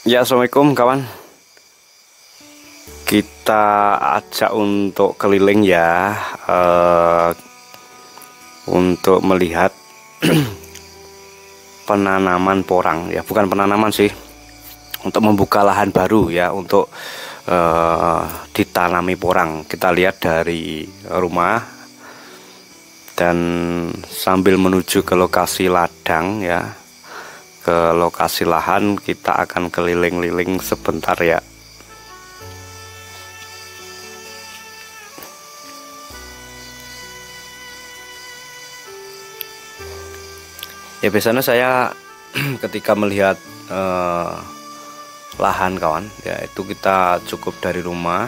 Ya, assalamualaikum kawan. Kita ajak untuk keliling ya, untuk melihat penanaman porang ya, bukan penanaman sih, untuk membuka lahan baru ya, untuk ditanami porang. Kita lihat dari rumah dan sambil menuju ke lokasi ladang ya, ke lokasi lahan, kita akan keliling-liling sebentar ya. Ya, biasanya saya ketika melihat lahan kawan ya, itu kita cukup dari rumah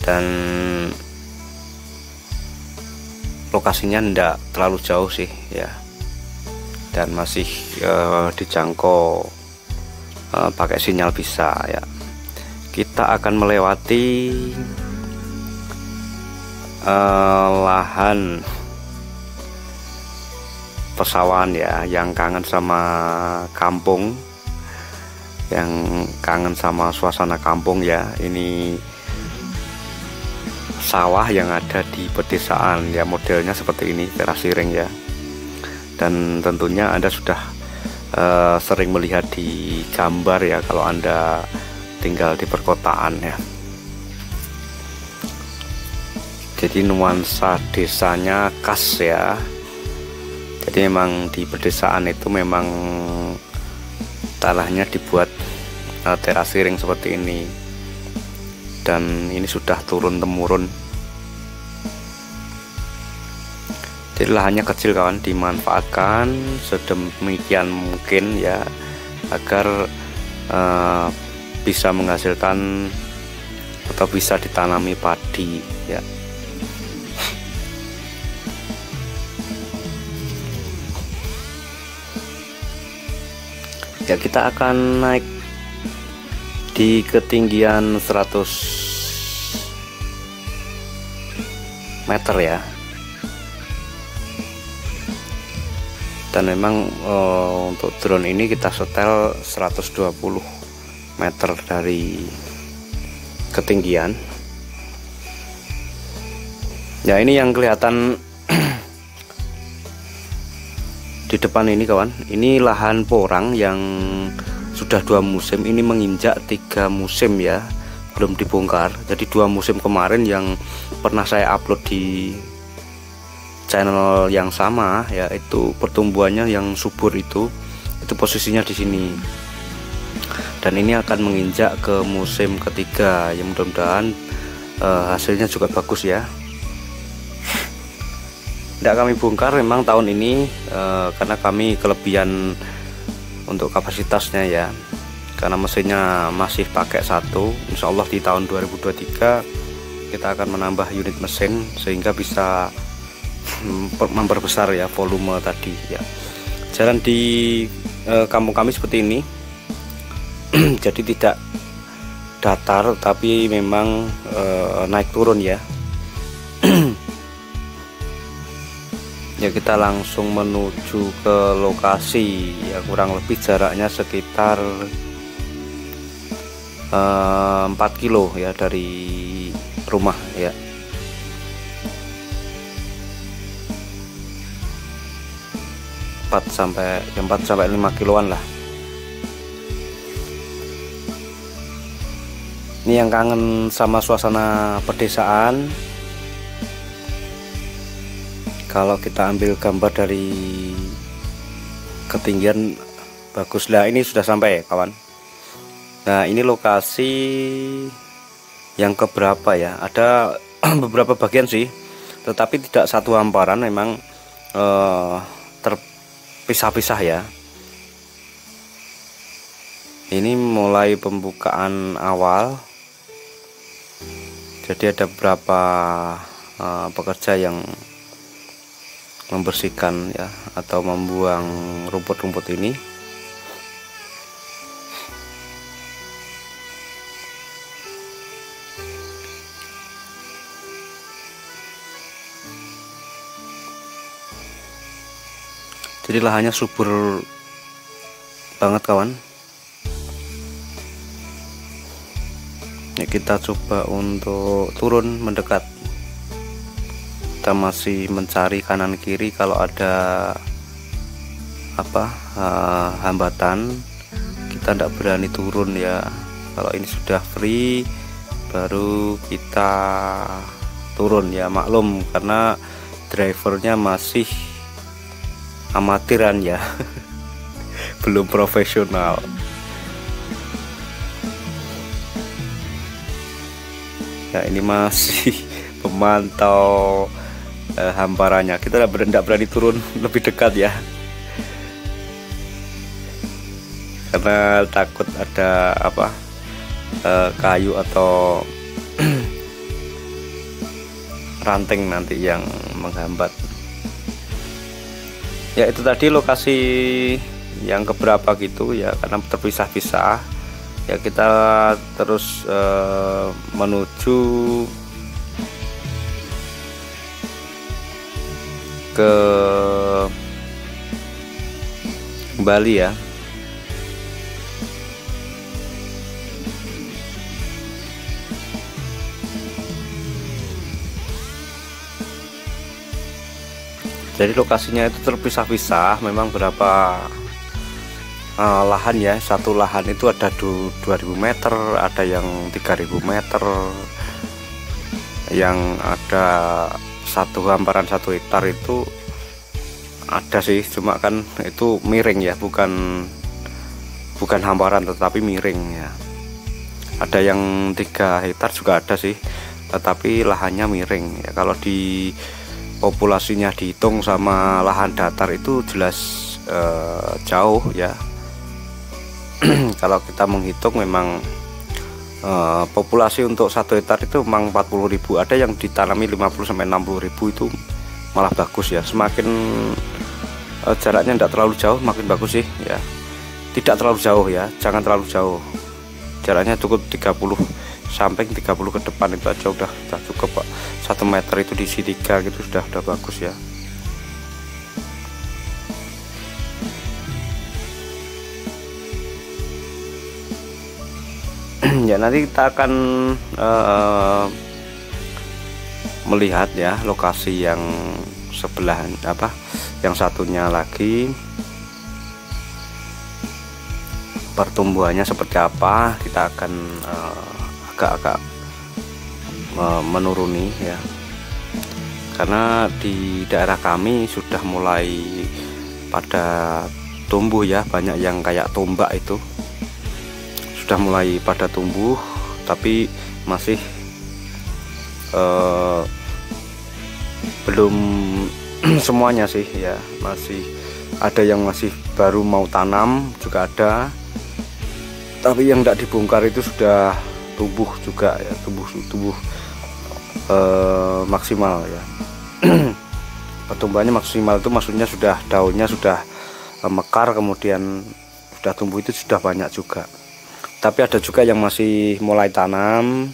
dan lokasinya tidak terlalu jauh sih ya, dan masih dijangkau pakai sinyal bisa ya. Kita akan melewati lahan persawahan ya, yang kangen sama kampung, yang kangen sama suasana kampung ya. Ini sawah yang ada di pedesaan ya, modelnya seperti ini, terasi ring ya. Dan tentunya Anda sudah sering melihat di gambar ya, kalau Anda tinggal di perkotaan ya. Jadi nuansa desanya khas ya. Jadi memang di pedesaan itu memang tanahnya dibuat terasi ring seperti ini, dan ini sudah turun temurun. Jadi lahannya kecil kawan, dimanfaatkan sedemikian mungkin ya, agar bisa menghasilkan atau bisa ditanami padi ya. Ya, kita akan naik di ketinggian 100 meter ya. Dan memang untuk drone ini kita setel 120 meter dari ketinggian. Ya, ini yang kelihatan di depan ini kawan, ini lahan porang yang sudah 2 musim, ini menginjak 3 musim ya, belum dibongkar. Jadi 2 musim kemarin yang pernah saya upload di channel yang sama ya, itu pertumbuhannya yang subur, itu posisinya di sini. Dan ini akan menginjak ke musim ketiga, yang mudah-mudahan hasilnya juga bagus ya. Tidak kami bongkar memang tahun ini karena kami kelebihan untuk kapasitasnya ya, karena mesinnya masih pakai satu. Insya Allah di tahun 2023 kita akan menambah unit mesin sehingga bisa memperbesar ya volume tadi ya. Jalan di kampung kami seperti ini jadi tidak datar, tapi memang naik turun ya. Ya, kita langsung menuju ke lokasi ya, kurang lebih jaraknya sekitar 4 kilo ya dari rumah ya. Sampai 5 kiloan lah. Ini yang kangen sama suasana pedesaan, kalau kita ambil gambar dari ketinggian bagus lah. Ini sudah sampai kawan. Nah, ini lokasi yang keberapa ya, ada beberapa bagian sih, tetapi tidak satu hamparan, memang terpisah-pisah ya. Ini mulai pembukaan awal, jadi ada beberapa pekerja yang membersihkan ya, atau membuang rumput-rumput ini. Jadi lahannya subur banget kawan. Ya, kita coba untuk turun mendekat. Kita masih mencari kanan kiri kalau ada hambatan. Kita tidak berani turun ya. Kalau ini sudah free baru kita turun ya. Maklum karena drivernya masih amatiran ya. Belum profesional. Ya, ini masih memantau hamparannya. Kita tidak berani turun lebih dekat ya, karena takut ada kayu atau ranting nanti yang menghambat. Ya, itu tadi lokasi yang keberapa gitu ya, karena terpisah-pisah. Ya, kita terus menuju ke Bali ya. Jadi lokasinya itu terpisah-pisah, memang berapa lahan ya. Satu lahan itu ada 2000 meter, ada yang 3000 meter, yang ada satu hamparan 1 hektar itu ada sih, cuma kan itu miring ya, bukan hamparan tetapi miring ya. Ada yang 3 hektar juga ada sih, tetapi lahannya miring ya. Kalau di populasinya dihitung sama lahan datar itu jelas jauh ya. Kalau kita menghitung memang populasi untuk 1 hektar itu memang 40.000, ada yang ditanami 50-60.000, itu malah bagus ya. Semakin jaraknya tidak terlalu jauh makin bagus sih ya. Tidak terlalu jauh ya, jangan terlalu jauh, jaraknya cukup 30 samping 30 ke depan itu aja udah cukup Pak. 1 meter itu diisi 3 gitu sudah bagus ya. Ya, nanti kita akan melihat ya lokasi yang sebelah yang satunya lagi, pertumbuhannya seperti apa. Kita akan agak-agak menuruni ya, karena di daerah kami sudah mulai pada tumbuh ya, banyak yang kayak tombak itu sudah mulai pada tumbuh, tapi masih belum semuanya sih ya. Masih ada yang masih baru mau tanam juga ada, tapi yang tidak dibongkar itu sudah tumbuh juga ya, tumbuh maksimal ya. Pertumbuhannya maksimal itu maksudnya sudah daunnya sudah mekar, kemudian sudah tumbuh, itu sudah banyak juga. Tapi ada juga yang masih mulai tanam,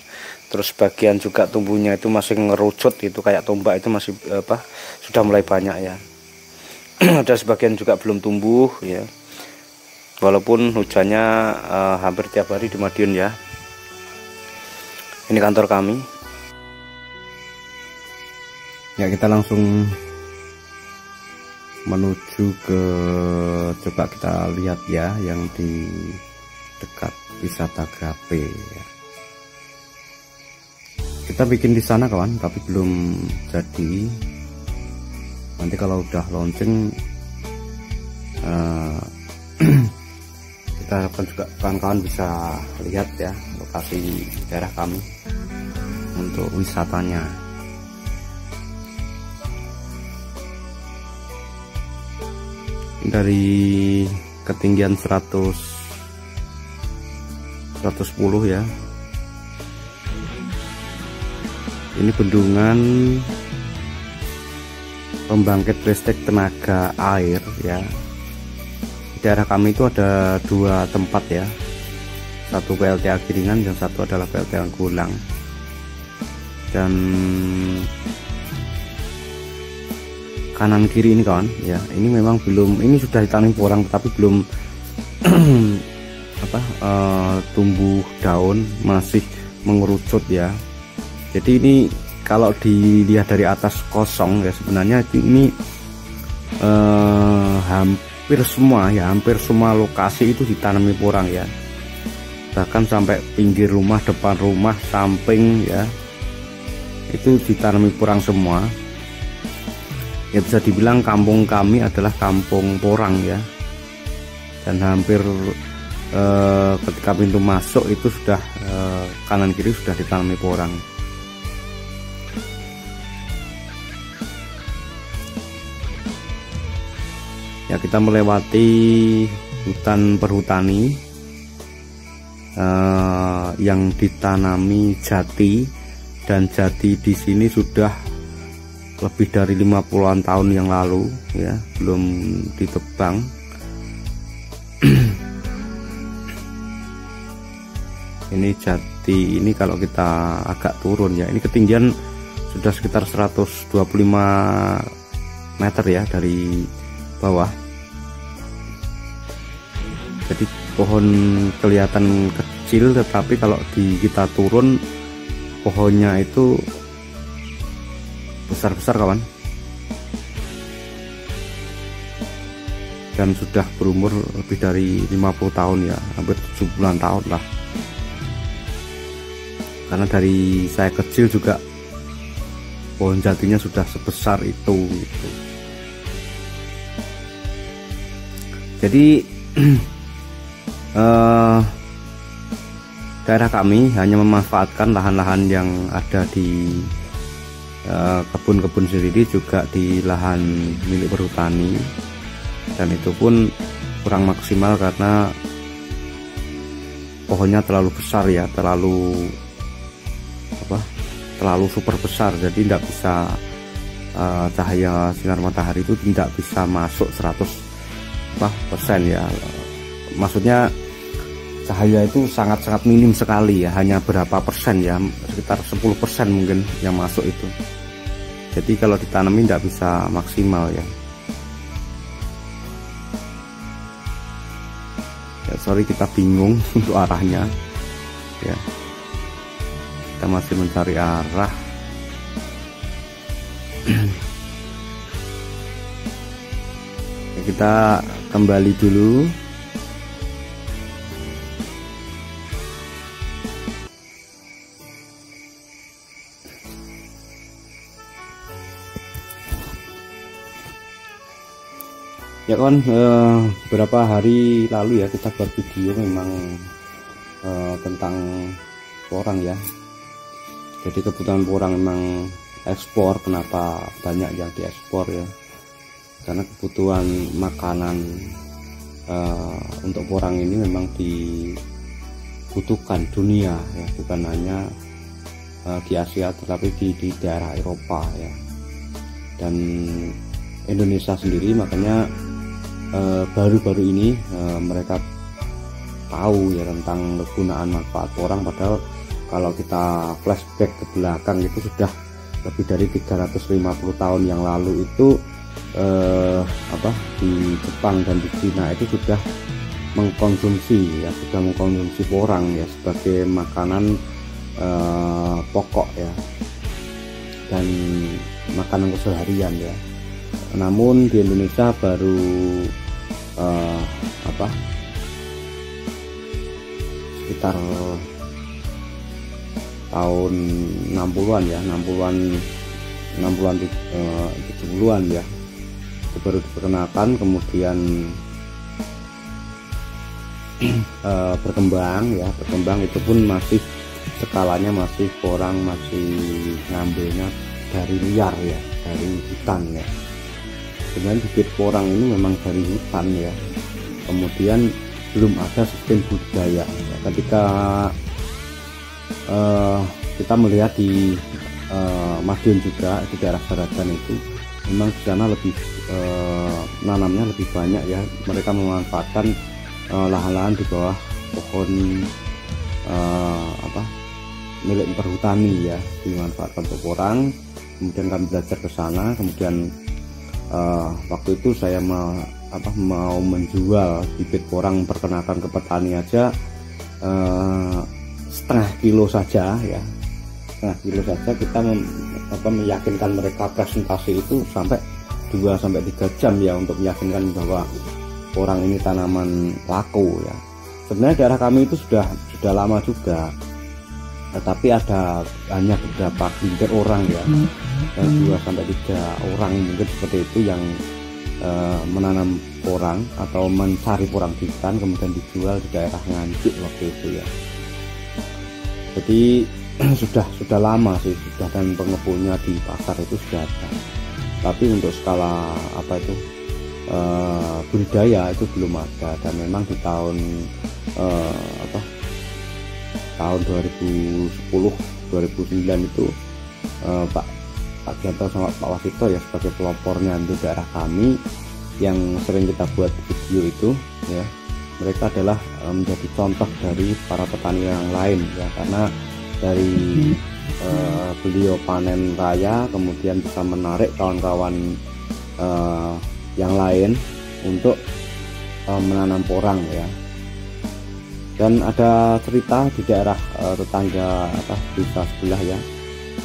terus bagian juga tumbuhnya itu masih ngerucut, itu kayak tombak, itu masih sudah mulai banyak ya. Ada sebagian juga belum tumbuh ya, walaupun hujannya hampir tiap hari di Madiun ya. Ini kantor kami ya. Kita langsung menuju ke, coba kita lihat ya, yang di dekat wisata Grape ya. Kita bikin di sana kawan, tapi belum jadi. Nanti kalau udah launching kita harapkan juga kawan-kawan bisa lihat ya lokasi daerah kami untuk wisatanya. Dari ketinggian 110 ya. Ini bendungan pembangkit listrik tenaga air ya. Di daerah kami itu ada 2 tempat ya, satu PLTA Giringan dan satu adalah PLTA Gulang. Dan kanan kiri ini kawan ya, ini memang belum, ini sudah ditanam porang tapi belum tumbuh daun masih mengerucut ya. Jadi ini kalau dilihat dari atas kosong ya, sebenarnya ini hampir semua lokasi itu ditanami porang ya, bahkan sampai pinggir rumah, depan rumah, samping ya, itu ditanami porang semua ya. Bisa dibilang kampung kami adalah kampung porang ya, dan hampir ketika pintu masuk itu sudah kanan kiri sudah ditanami porang. Ya, kita melewati hutan perhutani yang ditanami jati, dan jati di sini sudah lebih dari 50-an tahun yang lalu ya, belum ditebang. Ini jati ini kalau kita agak turun ya, ini ketinggian sudah sekitar 125 meter ya dari bawah. Jadi pohon kelihatan kecil, tetapi kalau kita turun pohonnya itu besar-besar kawan, dan sudah berumur lebih dari 50 tahun ya, hampir 70-an tahun lah. Karena dari saya kecil juga pohon jatinya sudah sebesar itu gitu. Jadi daerah kami hanya memanfaatkan lahan-lahan yang ada di kebun-kebun sendiri, juga di lahan milik perhutani, dan itu pun kurang maksimal karena pohonnya terlalu besar ya, terlalu super besar, jadi tidak bisa cahaya sinar matahari itu tidak bisa masuk 100% ya. Maksudnya cahaya itu sangat-sangat minim sekali ya, hanya berapa persen ya, sekitar 10% mungkin yang masuk itu. Jadi kalau ditanami tidak bisa maksimal ya. Ya sorry, kita bingung untuk arahnya ya, kita masih mencari arah. Kita kembali dulu. Ya kan, beberapa hari lalu ya kita buat video memang tentang porang ya. Jadi kebutuhan porang memang ekspor. Kenapa banyak yang diekspor ya? Karena kebutuhan makanan untuk porang ini memang dibutuhkan dunia ya, bukan hanya di Asia tetapi di daerah Eropa ya, dan Indonesia sendiri. Makanya baru-baru ini mereka tahu ya tentang kegunaan manfaat porang, padahal kalau kita flashback ke belakang itu sudah lebih dari 350 tahun yang lalu itu di Jepang dan di Cina itu sudah mengkonsumsi porang ya sebagai makanan pokok ya, dan makanan keseharian ya. Namun di Indonesia baru sekitar tahun 60-an ya, 60-an 70-an ya, itu baru diperkenalkan, kemudian berkembang itu pun masih skalanya masih porang masih ngambilnya dari liar ya, dari hutan ya. Dengan bibit porang ini memang dari hutan ya, kemudian belum ada sistem budidaya ya. Ketika kita melihat di Madiun juga di daerah Baradan itu memang di sana lebih nanamnya lebih banyak ya. Mereka memanfaatkan lahan-lahan di bawah pohon milik perhutani ya, dimanfaatkan untuk porang. Kemudian kami belajar ke sana, kemudian waktu itu saya mau menjual bibit porang perkenalkan ke petani aja setengah kilo saja ya, setengah kilo saja kita meyakinkan mereka presentasi itu sampai 2-3 jam ya untuk meyakinkan bahwa porang ini tanaman laku ya. Sebenarnya daerah kami itu sudah lama juga, tetapi ada hanya beberapa gelintir orang ya, 2-3 orang mungkin seperti itu yang menanam porang atau mencari porang bitan kemudian dijual di daerah Nganjuk waktu itu ya. Jadi sudah lama sih, sudah, dan pengepulnya di pasar itu sudah ada, tapi untuk skala budidaya itu belum ada. Dan memang di tahun 2010-2009 itu Pak Gianto sama Pak Wasito ya sebagai pelopornya untuk daerah kami yang sering kita buat video itu ya, mereka adalah menjadi contoh dari para petani yang lain ya, karena dari beliau panen raya kemudian bisa menarik kawan-kawan yang lain untuk menanam porang ya. Dan ada cerita di daerah tetangga desa sebelah ya,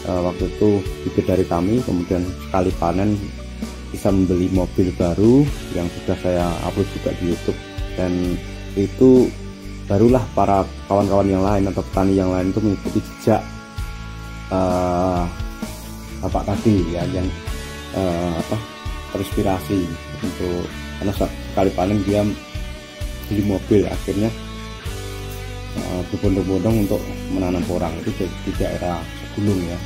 waktu itu bibit dari kami kemudian sekali panen bisa membeli mobil baru yang sudah saya upload juga di YouTube, dan itu barulah para kawan-kawan yang lain atau petani yang lain itu mengikuti jejak bapak tadi ya, yang terinspirasi untuk, karena sekali panen dia beli mobil, akhirnya berbondong-bondong untuk menanam porang itu di daerah Segulung ya.